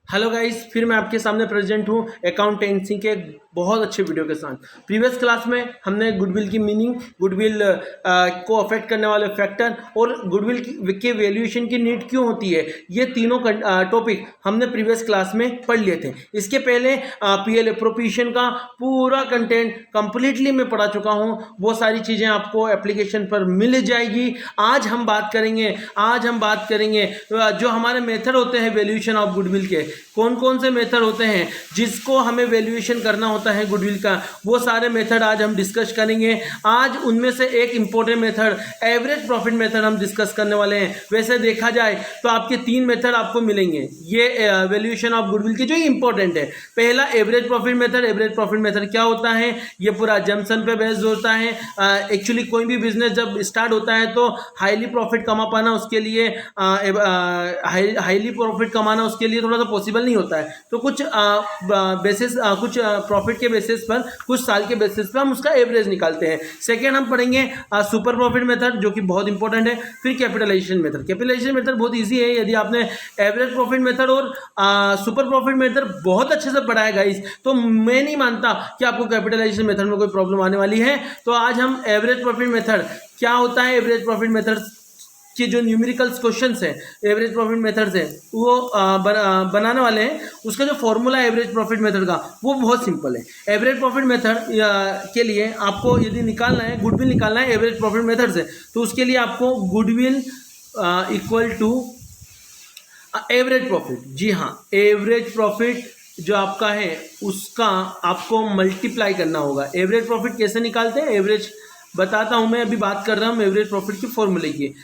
Hello guys, फिर मैं आपके सामने प्रेजेंट हूँ अकाउंटेंसी के एक बहुत अच्छे वीडियो के साथ। प्रीवियस क्लास में हमने गुडविल की मीनिंग, गुडविल को अफेक्ट करने वाले फैक्टर और गुडविल के वैल्यूएशन की नीड क्यों होती है, ये तीनों टॉपिक हमने प्रीवियस क्लास में पढ़ लिए थे। इसके पहले पीएल एप्रोप्रिएशन का पूरा कंटेंट कंप्लीटली मैं पढ़ा चुका हूँ। वो सारी चीज़ें आपको एप्लीकेशन पर मिल जाएगी। आज हम बात करेंगे जो हमारे मेथड होते हैं वैल्यूएशन ऑफ गुडविल के, कौन कौन से मेथड होते हैं जिसको हमें वैल्यूएशन करना होता है गुडविल का, वो सारे मेथड आज हम डिस्कस करेंगे। आज उनमें से एक important method average profit method हम डिस्कस करने वाले हैं। वैसे देखा जाए तो आपके तीन मेथड आपको मिलेंगे ये वैल्यूएशन ऑफ गुडविल के जो इंपॉर्टेंट है। पहला average profit method. Average profit method क्या होता है? ये पूरा जम्पसन पे बेस्ड होता है। एक्चुअली कोई भी बिजनेस जब स्टार्ट होता है तो हाईली प्रॉफिट कमा पाना उसके लिए हाईली प्रॉफिट कमाना उसके लिए थोड़ा सा पॉसिबल नहीं होता है। तो कुछ बेसिस कुछ प्रॉफिट के बेसिस पर, कुछ साल के बेसिस पर हम उसका एवरेज निकालते हैं। सेकेंड हम पढ़ेंगे सुपर प्रॉफिट मेथड जो कि बहुत इंपॉर्टेंट है। फिर कैपिटलाइजेशन मेथड। कैपिटलाइजेशन मेथड बहुत इजी है। यदि आपने एवरेज प्रॉफिट मेथड और सुपर प्रॉफिट मेथड बहुत अच्छे से पढ़ा है गाइस, तो मैं नहीं मानता कि आपको कैपिटलाइजेशन मेथड में कोई प्रॉब्लम आने वाली है। तो आज हम एवरेज प्रॉफिट मेथड क्या होता है, एवरेज प्रॉफिट मेथड कि जो न्यूमेरिकल्स क्वेश्चंस हैं एवरेज प्रॉफिट मेथड से वो बनाने वाले हैं। उसका जो फॉर्मूला है एवरेज प्रॉफिट मेथड का वो बहुत सिंपल है। एवरेज प्रॉफिट मेथड के लिए आपको यदि निकालना है, गुडविल निकालना है एवरेज प्रॉफिट मेथड से, तो उसके लिए आपको goodwill equal to average profit, जी हाँ, एवरेज प्रॉफिट जो आपका है उसका आपको मल्टीप्लाई करना होगा। एवरेज प्रॉफिट कैसे निकालते हैं, एवरेज बताता हूं मैं। अभी बात कर रहा हूं एवरेज प्रॉफिट के फॉर्मूले की।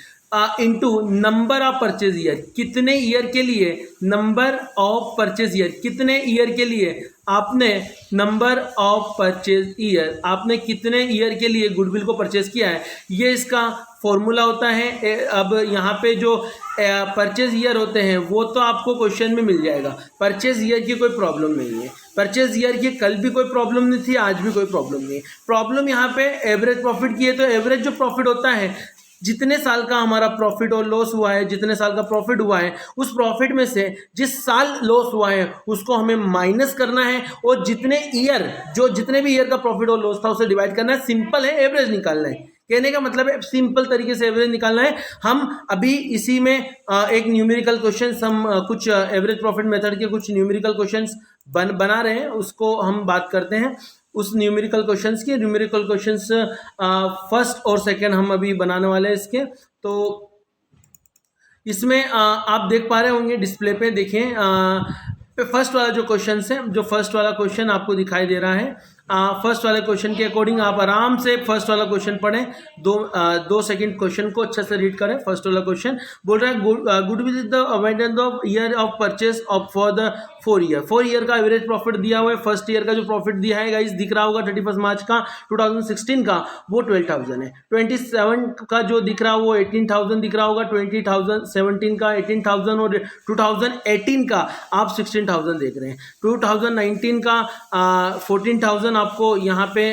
Into number of purchase year, कितने ईयर के लिए, नंबर ऑफ परचेज ईयर, कितने ईयर के लिए आपने, नंबर ऑफ परचेज ईयर, आपने कितने ईयर के लिए गुडविल को परचेज किया है, ये इसका फॉर्मूला होता है। अब यहाँ पे जो परचेज ईयर होते हैं वो तो आपको क्वेश्चन में मिल जाएगा। परचेज ईयर की कोई प्रॉब्लम नहीं है। परचेज ईयर की कल भी कोई प्रॉब्लम नहीं थी, आज भी कोई प्रॉब्लम नहीं है। प्रॉब्लम यहाँ पे एवरेज प्रॉफिट की है। तो एवरेज जो प्रॉफिट होता है, जितने साल का हमारा प्रॉफिट और लॉस हुआ है, जितने साल का प्रॉफिट हुआ है, उस प्रॉफिट में से जिस साल लॉस हुआ है उसको हमें माइनस करना है और जितने भी ईयर का प्रॉफिट और लॉस था उसे डिवाइड करना है। सिंपल है, एवरेज निकालना है। कहने का मतलब है सिंपल तरीके से एवरेज निकालना है। हम अभी इसी में एक न्यूमेरिकल क्वेश्चन, हम कुछ एवरेज प्रॉफिट मेथड के कुछ न्यूमेरिकल क्वेश्चंस बना रहे हैं, उसको हम बात करते हैं उस न्यूमेरिकल क्वेश्चंस की। न्यूमेरिकल क्वेश्चंस फर्स्ट और सेकंड हम अभी बनाने वाले हैं इसके। तो इसमें आप देख पा रहे होंगे डिस्प्ले पे, देखें फर्स्ट वाला जो क्वेश्चन है, जो फर्स्ट वाला क्वेश्चन आपको दिखाई दे रहा है, फर्स्ट वाले क्वेश्चन के अकॉर्डिंग आप आराम से फर्स्ट वाला क्वेश्चन पढ़ें। दो सेकंड क्वेश्चन को अच्छे से रीड करें। फर्स्ट वाला क्वेश्चन बोल रहा है goodwill is the abundance of year of purchase of for the 4 year. 4 year का एवरेज प्रॉफिट दिया हुआ है। फर्स्ट ईयर का जो प्रॉफिट दिया है गाइस दिख रहा होगा 31 मार्च का 2016 का, वो 12,000 है। 27 का जो दिख रहा है वो 18,000 दिख रहा होगा। 2017 का 18,000 और 2018 का आप 16,000 देख रहे हैं। 2019 का 14,000 आपको यहाँ पे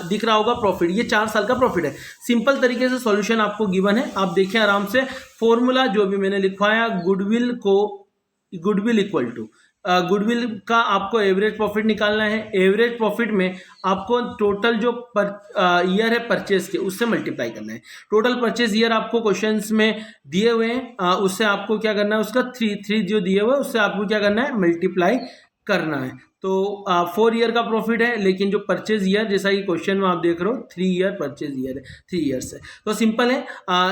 दिख रहा होगा प्रॉफिट। ये 4 साल का प्रॉफिट है। सिंपल तरीके से सॉल्यूशन आपको गिवन है, आप देखें आराम से। फॉर्मूला जो भी मैंने लिखवाया, गुडविल इक्वल टू गुडविल का आपको एवरेज प्रॉफिट निकालना है। एवरेज प्रॉफिट में आपको टोटल जो ईयर है परचेज के उससे मल्टीप्लाई करना है। टोटल परचेज ईयर आपको क्वेश्चंस में दिए हुए हैं, उससे आपको क्या करना है, उसका 3 जो दिए हुए हैं उससे आपको क्या करना है, मल्टीप्लाई करना है। तो 4 ईयर का प्रॉफिट है, लेकिन जो परचेज ईयर जैसा कि क्वेश्चन में आप देख रहे हो 3 ईयर परचेज ईयर है, 3 ईयर से। तो सिंपल है,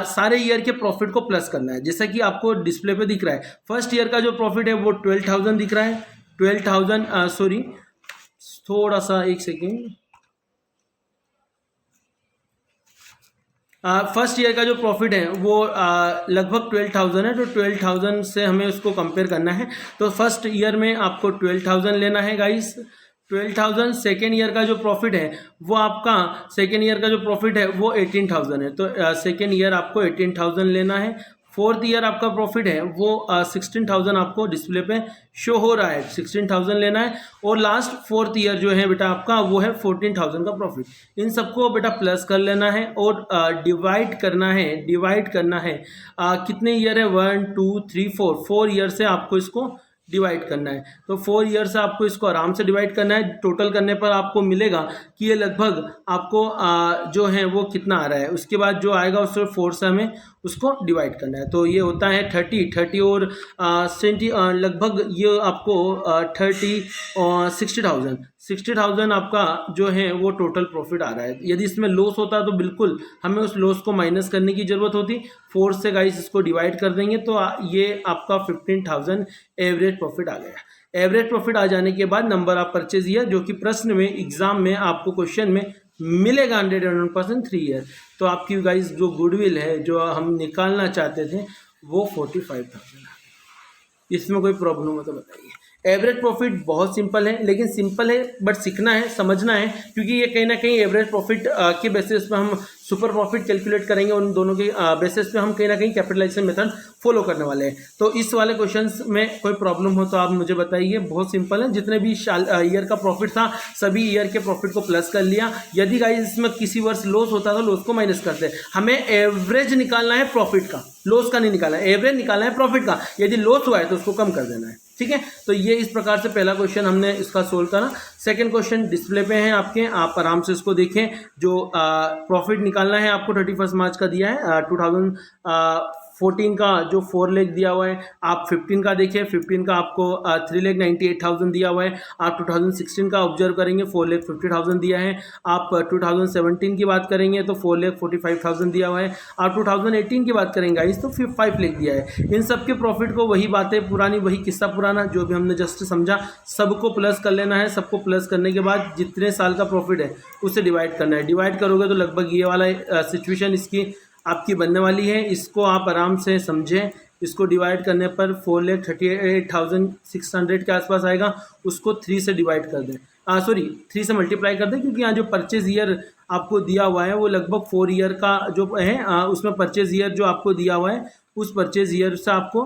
सारे ईयर के प्रॉफिट को प्लस करना है। जैसा कि आपको डिस्प्ले पे दिख रहा है, फर्स्ट ईयर का जो प्रॉफिट है वो 12,000 दिख रहा है। 12,000 सॉरी, थोड़ा सा एक सेकेंड, फर्स्ट ईयर का जो प्रॉफिट है वो लगभग 12,000 है। तो 12,000 से हमें उसको कंपेयर करना है। तो फर्स्ट ईयर में आपको 12,000 लेना है गाइस, 12,000। सेकेंड ईयर का जो प्रॉफिट है वो आपका, सेकेंड ईयर का जो प्रॉफिट है वो 18,000 है। तो सेकेंड ईयर आपको 18,000 लेना है। फोर्थ ईयर आपका प्रॉफिट है वो 16,000 आपको डिस्प्ले पे शो हो रहा है, 16,000 लेना है। और लास्ट फोर्थ ईयर जो है बेटा आपका वो है 14,000 का प्रॉफिट। इन सबको बेटा प्लस कर लेना है और डिवाइड करना है। कितने ईयर है, 1 2 3 4 ईयर से आपको इसको डिवाइड करना है। तो 4 ईयर से आपको इसको आराम से डिवाइड करना है। टोटल करने पर आपको मिलेगा कि ये लगभग आपको जो है वो कितना आ रहा है। उसके बाद जो आएगा उसको 4 से हमें उसको डिवाइड करना है। तो ये होता है 30 और 70 लगभग ये आपको 60,000 आपका जो है वो टोटल प्रॉफिट आ रहा है। यदि इसमें लॉस होता तो बिल्कुल हमें उस लॉस को माइनस करने की ज़रूरत होती। 4 से गाइस इसको डिवाइड कर देंगे तो ये आपका 15,000 एवरेज प्रॉफिट आ गया। एवरेज प्रॉफिट आ जाने के बाद नंबर ऑफ परचेज ईयर, जो कि प्रश्न में एग्जाम में आपको क्वेश्चन में मिलेगा 100% 3 ईयर। तो आपकी गाइस जो गुडविल है जो हम निकालना चाहते थे वो 45,000 आ गई। इसमें कोई प्रॉब्लम हो तो बताइए। एवरेज प्रॉफिट बहुत सिंपल है, लेकिन सिंपल है बट सीखना है, समझना है, क्योंकि ये कहीं ना कहीं एवरेज प्रॉफिट के बेसिस पे हम सुपर प्रॉफिट कैलकुलेट करेंगे। उन दोनों के बेसिस पे हम कहीं ना कहीं कैपिटलाइजेशन मेथड फॉलो करने वाले हैं। तो इस वाले क्वेश्चंस में कोई प्रॉब्लम हो तो आप मुझे बताइए। बहुत सिंपल है, जितने भी ईयर का प्रॉफिट था सभी ईयर के प्रॉफिट को प्लस कर लिया। यदि गाइस इसमें किसी वर्ष लॉस होता तो लॉस को माइनस करते। हमें एवरेज निकालना है प्रॉफिट का, लॉस का नहीं निकालना है, एवरेज निकालना है प्रॉफिट का। यदि लॉस हुआ है तो उसको कम कर देना है, ठीक है। तो ये इस प्रकार से पहला क्वेश्चन हमने इसका सोल्व करा। सेकंड क्वेश्चन डिस्प्ले पे है आपके, आप आराम से इसको देखें। जो प्रॉफिट निकालना है आपको 31 मार्च का दिया है 2014 का जो 4 लाख दिया हुआ है। आप 15 का देखिए, 15 का आपको 3,98,000 दिया हुआ है। आप 2016 का ऑब्जर्व करेंगे 4,50,000 दिया है। आप 2017 की बात करेंगे तो 4,45,000 दिया हुआ है। आप 2018 की बात करेंगे गाइस तो 5 लाख दिया है। इन सब के प्रॉफिट को वही बातें पुरानी, वही किस्सा पुराना जो भी हमने जस्ट समझा, सबको प्लस कर लेना है। सबको प्लस करने के बाद जितने साल का प्रॉफिट है उसे डिवाइड करना है। डिवाइड करोगे तो लगभग ये वाला सिचुएशन इसकी आपकी बनने वाली है। इसको आप आराम से समझें। इसको डिवाइड करने पर 4,38,600 के आसपास आएगा। उसको 3 से डिवाइड कर दें, 3 से मल्टीप्लाई कर दें, क्योंकि यहाँ जो परचेज ईयर आपको दिया हुआ है वो लगभग 4 ईयर का जो है उसमें परचेज ईयर जो आपको दिया हुआ है उस परचेज ईयर से आपको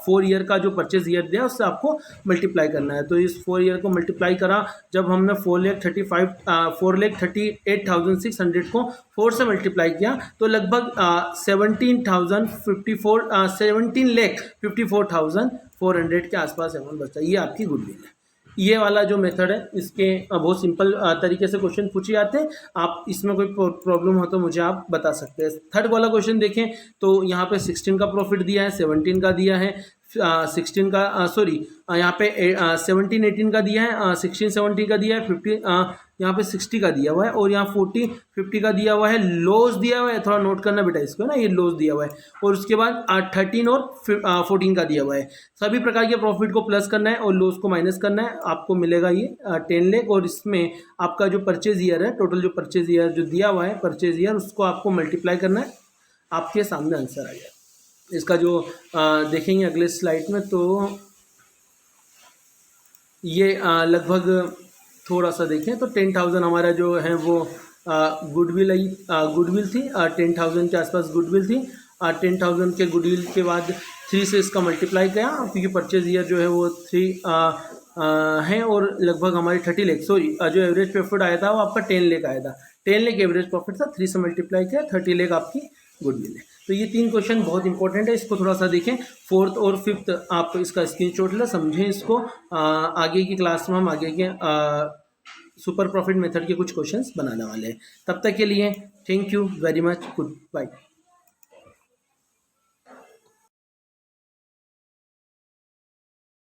4 ईयर का जो परचेज ईयर दिया उससे आपको मल्टीप्लाई करना है। तो इस 4 ईयर को मल्टीप्लाई करा जब हमने 4,38,600 को 4 से मल्टीप्लाई किया तो लगभग 17,54,400 के आसपास अमाउंट बचता है। ये आपकी गुडविल है। ये वाला जो मेथड है इसके बहुत सिंपल तरीके से क्वेश्चन पूछे जाते हैं। आप इसमें कोई प्रॉब्लम हो तो मुझे आप बता सकते हैं। थर्ड वाला क्वेश्चन देखें तो यहाँ पे 16 का प्रॉफिट दिया है, 17 का दिया है, 16 का यहाँ पे 17 18 का दिया है, 16 17 का दिया है, 50 यहाँ पे 60 का दिया हुआ है और यहाँ 40 50 का दिया हुआ है। लॉस दिया हुआ है, थोड़ा नोट करना बेटा इसको ना, ये लॉस दिया हुआ है। और उसके बाद 13 और 14 का दिया हुआ है। सभी प्रकार के प्रॉफिट को प्लस करना है और लॉस को माइनस करना है। आपको मिलेगा ये 10 लाख। और इसमें आपका जो परचेज ईयर है, टोटल जो परचेज ईयर जो दिया हुआ है परचेज ईयर, उसको आपको मल्टीप्लाई करना है। आपके सामने आंसर आ जाएगा। इसका जो देखेंगे अगले स्लाइड में तो ये लगभग थोड़ा सा देखें तो 10,000 हमारा जो है वो गुडविल थी। 10,000 के आसपास गुडविल थी। 10,000 के गुडविल के बाद 3 से इसका मल्टीप्लाई किया, क्योंकि परचेज ईयर जो है वो 3 है और लगभग हमारी 30 लाख जो एवरेज प्रॉफिट आया था वो आपका 10 लाख आया था। 10 लाख एवरेज प्रॉफिट था, 3 से मल्टीप्लाई किया, 30 लाख आपकी गुडविल है। तो ये 3 क्वेश्चन बहुत इंपॉर्टेंट है, इसको थोड़ा सा देखें। 4th और 5th आप इसका स्क्रीनशॉट लें, समझें इसको। आगे की क्लास में हम आगे के सुपर प्रॉफिट मेथड के कुछ क्वेश्चंस बनाने वाले हैं। तब तक के लिए thank you very much, good bye.